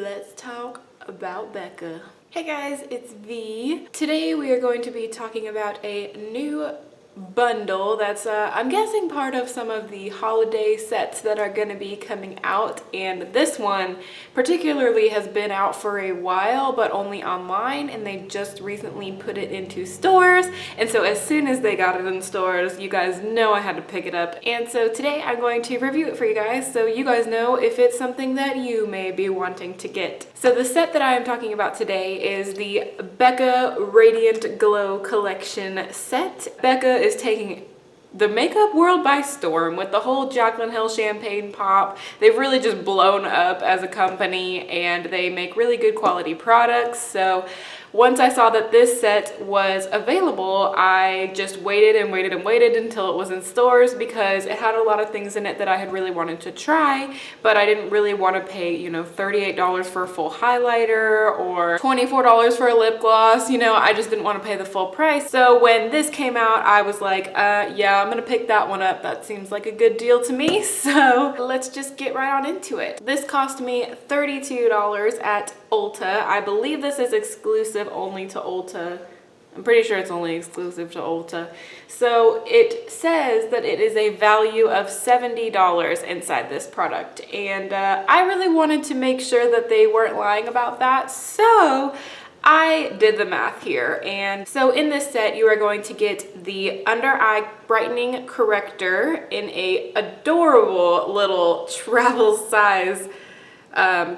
let's talk about Becca. Hey guys, it's V. Today we are going to be talking about a new bundle that's I'm guessing part of some of the holiday sets that are going to be coming out, and this one particularly has been out for a while but only online, and they just recently put it into stores, and so as soon as they got it in stores, you guys know I had to pick it up. And so today I'm going to review it for you guys so you guys know if it's something that you may be wanting to get. So the set that I am talking about today is the Becca Radiant Glow Collection set. Becca is taking the makeup world by storm with the whole Jaclyn Hill champagne pop. They've really just blown up as a company and they make really good quality products. So once I saw that this set was available, I just waited and waited and waited until it was in stores because it had a lot of things in it that I had really wanted to try, but I didn't really want to pay, you know, $38 for a full highlighter or $24 for a lip gloss. You know, I just didn't want to pay the full price. So when this came out, I was like, yeah, I'm gonna pick that one up. That seems like a good deal to me. So let's just get right on into it. This cost me $32 at Ulta. I believe this is exclusive only to Ulta. I'm pretty sure it's only exclusive to Ulta. So it says that it is a value of $70 inside this product. And I really wanted to make sure that they weren't lying about that. So I did the math here. And so in this set, you are going to get the under eye brightening corrector in a adorable little travel size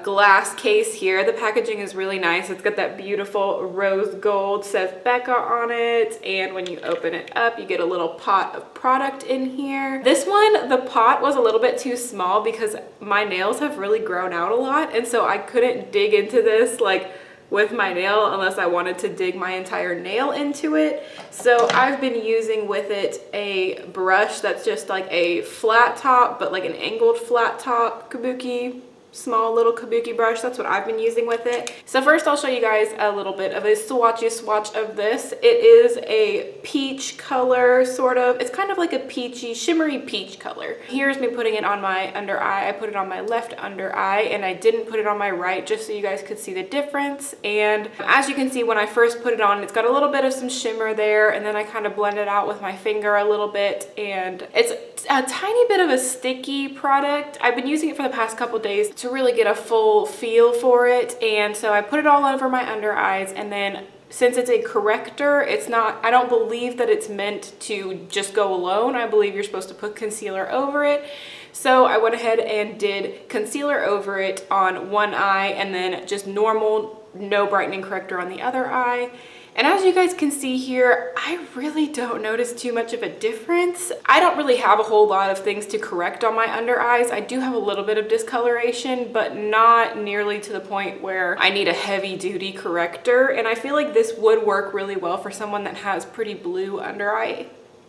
glass case here. The packaging is really nice. It's got that beautiful rose gold, says Becca on it, and when you open it up you get a little pot of product in here. This one, the pot was a little bit too small because my nails have really grown out a lot, and so I couldn't dig into this like with my nail unless I wanted to dig my entire nail into it. So I've been using with it a brush that's just like a flat top, but like an angled flat top kabuki, small little kabuki brush. That's what I've been using with it. So first I'll show you guys a little bit of a swatch of this. It is a peach color, sort of. It's kind of like a peachy, shimmery peach color. Here's me putting it on my under eye. I put it on my left under eye and I didn't put it on my right just so you guys could see the difference. And as you can see, when I first put it on, it's got a little bit of some shimmer there, and then I kind of blend it out with my finger a little bit, and it's a tiny bit of a sticky product. I've been using it for the past couple days to really get a full feel for it, and so I put it all over my under eyes, and then since it's a corrector, it's not, I don't believe that it's meant to just go alone. I believe you're supposed to put concealer over it. So I went ahead and did concealer over it on one eye and then just normal, no brightening corrector on the other eye. And as you guys can see here, I really don't notice too much of a difference. I don't really have a whole lot of things to correct on my under eyes. I do have a little bit of discoloration, but not nearly to the point where I need a heavy duty corrector. And I feel like this would work really well for someone that has pretty blue under eye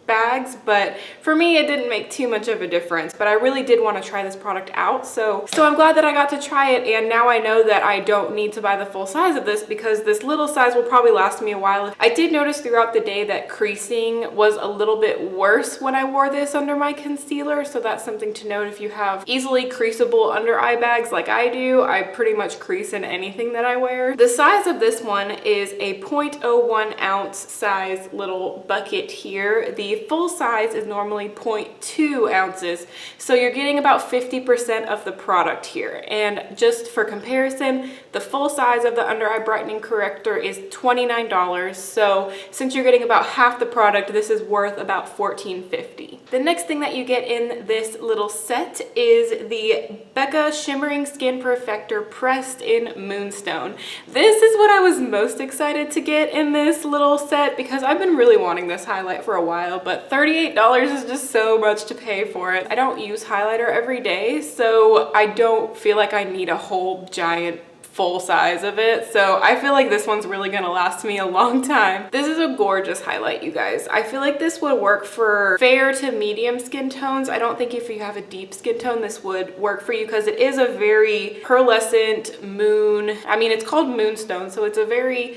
bags, but for me it didn't make too much of a difference. But I really did want to try this product out, so I'm glad that I got to try it, and now I know that I don't need to buy the full size of this because this little size will probably last me a while. I did notice throughout the day that creasing was a little bit worse when I wore this under my concealer, so that's something to note. If you have easily creasable under eye bags like I do, I pretty much crease in anything that I wear. The size of this one is a 0.01 ounce size little bucket here. The full size is normally 0.2 ounces, so you're getting about 50% of the product here. And just for comparison, the full size of the under eye brightening corrector is $29, so since you're getting about half the product, this is worth about $14.50. The next thing that you get in this little set is the Becca Shimmering Skin Perfector pressed in Moonstone. This is what I was most excited to get in this little set because I've been really wanting this highlight for a while, but $38 is just so much to pay for it. I don't use highlighter every day, so I don't feel like I need a whole giant full size of it, so I feel like this one's really gonna last me a long time. This is a gorgeous highlight, you guys. I feel like this would work for fair to medium skin tones. I don't think if you have a deep skin tone this would work for you because it is a very pearlescent moon. I mean, it's called Moonstone, so it's a very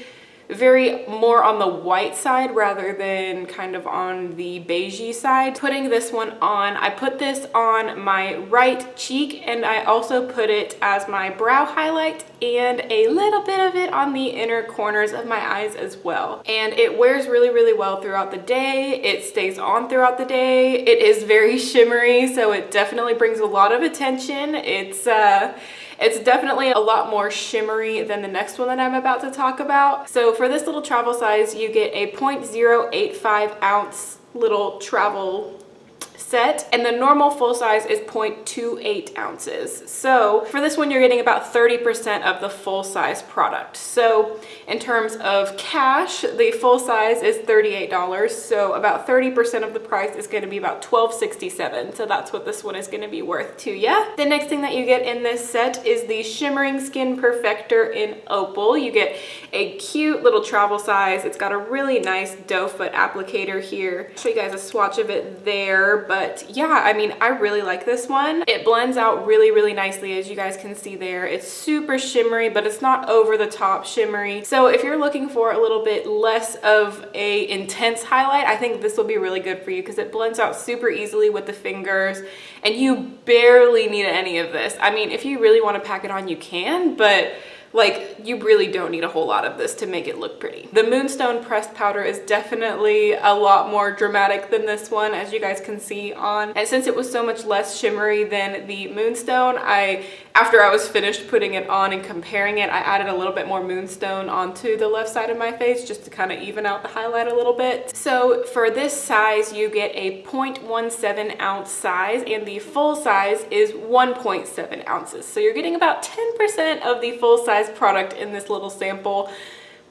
very more on the white side rather than kind of on the beigey side. Putting this one on, I put this on my right cheek, and I also put it as my brow highlight and a little bit of it on the inner corners of my eyes as well. And it wears really, really well throughout the day. It stays on throughout the day. It is very shimmery, so it definitely brings a lot of attention. It's definitely a lot more shimmery than the next one that I'm about to talk about. So for this little travel size, you get a 0.085 ounce little travel set, and the normal full size is 0.28 ounces. So for this one, you're getting about 30% of the full size product. So in terms of cash, the full size is $38. So about 30% of the price is going to be about $12.67. So that's what this one is going to be worth to you. The next thing that you get in this set is the Shimmering Skin Perfector in Opal. You get a cute little travel size. It's got a really nice doe foot applicator here. I'll show you guys a swatch of it there, but yeah, I mean, I really like this one. It blends out really, really nicely, as you guys can see there. It's super shimmery, but it's not over the top shimmery. So if you're looking for a little bit less of a intense highlight, I think this will be really good for you because it blends out super easily with the fingers, and you barely need any of this. I mean, if you really want to pack it on, you can, but like, you really don't need a whole lot of this to make it look pretty. The Moonstone pressed powder is definitely a lot more dramatic than this one, as you guys can see on. And since it was so much less shimmery than the Moonstone, after I was finished putting it on and comparing it, I added a little bit more Moonstone onto the left side of my face just to kind of even out the highlight a little bit. So for this size, you get a 0.17 ounce size, and the full size is 1.7 ounces. So you're getting about 10% of the full size product in this little sample.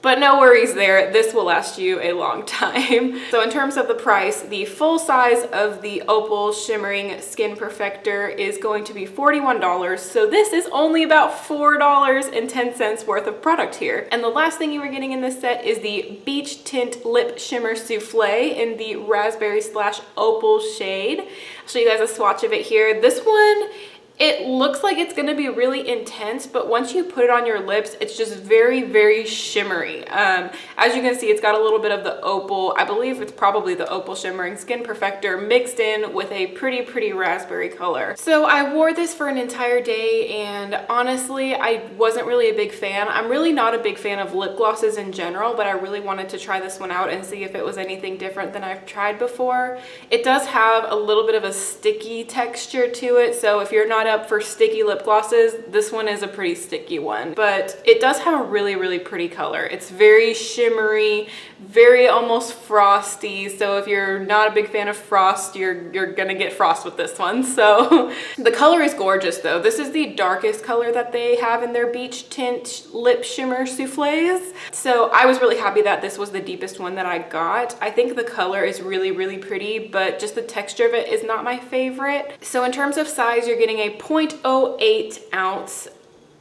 But no worries there, this will last you a long time. So in terms of the price, the full size of the Opal Shimmering Skin Perfector is going to be $41. So this is only about $4.10 worth of product here. And the last thing you are getting in this set is the Beach Tint Lip Shimmer Souffle in the Raspberry / Opal shade. I'll show you guys a swatch of it here. This one, it looks like it's going to be really intense, but once you put it on your lips, it's just very, very shimmery. As you can see, it's got a little bit of the Opal. I believe it's probably the Opal Shimmering Skin Perfector mixed in with a pretty, pretty raspberry color. So I wore this for an entire day, and honestly, I wasn't really a big fan. I'm really not a big fan of lip glosses in general, but I really wanted to try this one out and see if it was anything different than I've tried before. It does have a little bit of a sticky texture to it, so if you're not up for sticky lip glosses, this one is a pretty sticky one, but it does have a really, really pretty color. It's very shimmery, very almost frosty. So if you're not a big fan of frost, you're gonna get frost with this one. So the color is gorgeous though. This is the darkest color that they have in their Beach Tint Lip Shimmer Soufflés. So I was really happy that this was the deepest one that I got. I think the color is really, really pretty, but just the texture of it is not my favorite. So in terms of size, you're getting a 0.08 ounce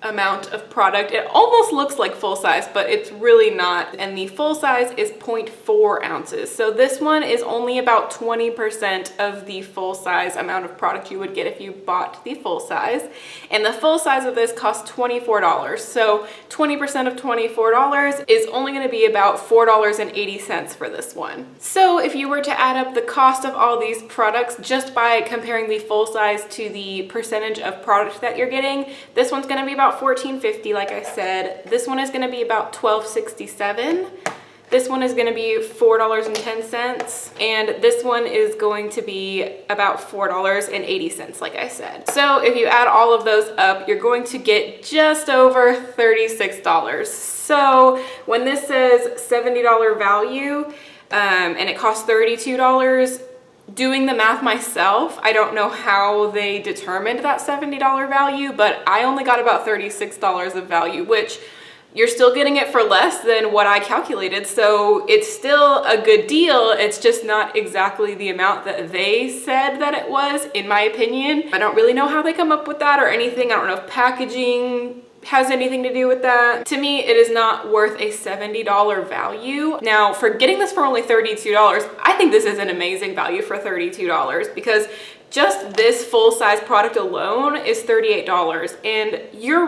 amount of product. It almost looks like full size, but it's really not. And the full size is 0.4 ounces. So this one is only about 20% of the full size amount of product you would get if you bought the full size. And the full size of this costs $24. So 20% of $24 is only going to be about $4.80 for this one. So if you were to add up the cost of all these products just by comparing the full size to the percentage of product that you're getting, this one's going to be about $14.50, like I said. This one is going to be about $12.67. This one is going to be $4.10, and this one is going to be about $4.80, like I said. So if you add all of those up, you're going to get just over $36. So when this says $70 value, and it costs $32, doing the math myself, I don't know how they determined that $70 value, but I only got about $36 of value, which you're still getting it for less than what I calculated. So it's still a good deal. It's just not exactly the amount that they said that it was, in my opinion. I don't really know how they come up with that or anything. I don't know if packaging has anything to do with that. To me, it is not worth a $70 value. Now, for getting this for only $32, I think this is an amazing value for $32 because just this full-size product alone is $38, and you're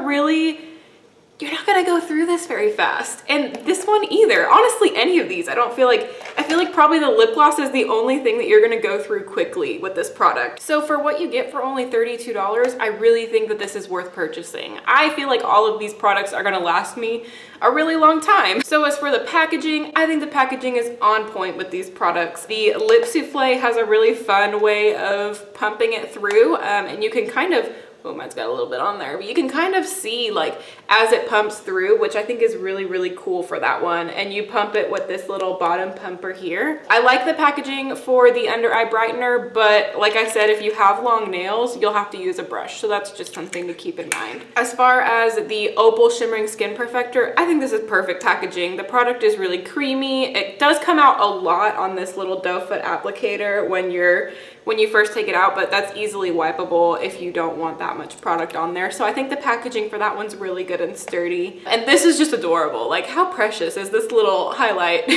not gonna go through this very fast. And this one either. Honestly, any of these. I feel like probably the lip gloss is the only thing that you're gonna go through quickly with this product. So for what you get for only $32, I really think that this is worth purchasing. I feel like all of these products are gonna last me a really long time. So as for the packaging, I think the packaging is on point with these products. The lip souffle has a really fun way of pumping it through, and you can kind of, oh, mine's got a little bit on there, but you can kind of see like as it pumps through, which I think is really, really cool for that one. And you pump it with this little bottom pumper here. I like the packaging for the under eye brightener, but like I said, if you have long nails, you'll have to use a brush. So that's just something to keep in mind. As far as the Opal Shimmering Skin Perfector, I think this is perfect packaging. The product is really creamy. It does come out a lot on this little doe foot applicator when you first take it out, but that's easily wipeable if you don't want that much product on there. So I think the packaging for that one's really good and sturdy. And this is just adorable. Like, how precious is this little highlight?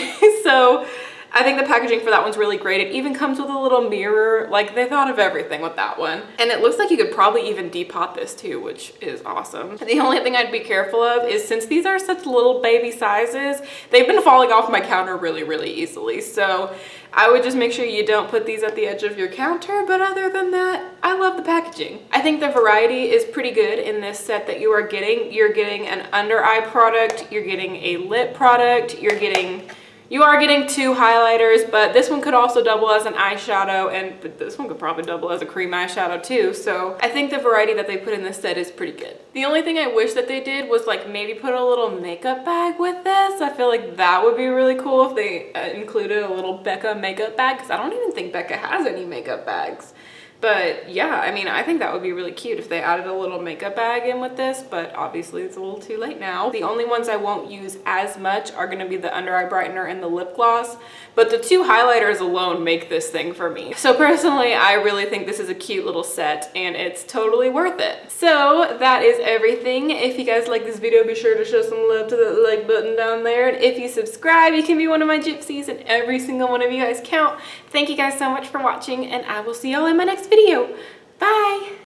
So I think the packaging for that one's really great. It even comes with a little mirror. Like, they thought of everything with that one. And it looks like you could probably even depot this too, which is awesome. The only thing I'd be careful of is, since these are such little baby sizes, they've been falling off my counter really, really easily. So I would just make sure you don't put these at the edge of your counter, but other than that, I love the packaging. I think the variety is pretty good in this set that you are getting. You're getting an under eye product, you're getting a lip product, you are getting 2 highlighters, but this one could also double as an eyeshadow, and this one could probably double as a cream eyeshadow too. So I think the variety that they put in this set is pretty good. The only thing I wish that they did was like maybe put a little makeup bag with this. I feel like that would be really cool if they included a little Becca makeup bag, because I don't even think Becca has any makeup bags. But yeah, I mean, I think that would be really cute if they added a little makeup bag in with this, but obviously it's a little too late now. The only ones I won't use as much are gonna be the under eye brightener and the lip gloss, but the 2 highlighters alone make this thing for me. So personally, I really think this is a cute little set and it's totally worth it. So that is everything. If you guys like this video, be sure to show some love to the like button down there. And if you subscribe, you can be one of my gypsies, and every single one of you guys count. Thank you guys so much for watching, and I will see y'all in my next video. Bye!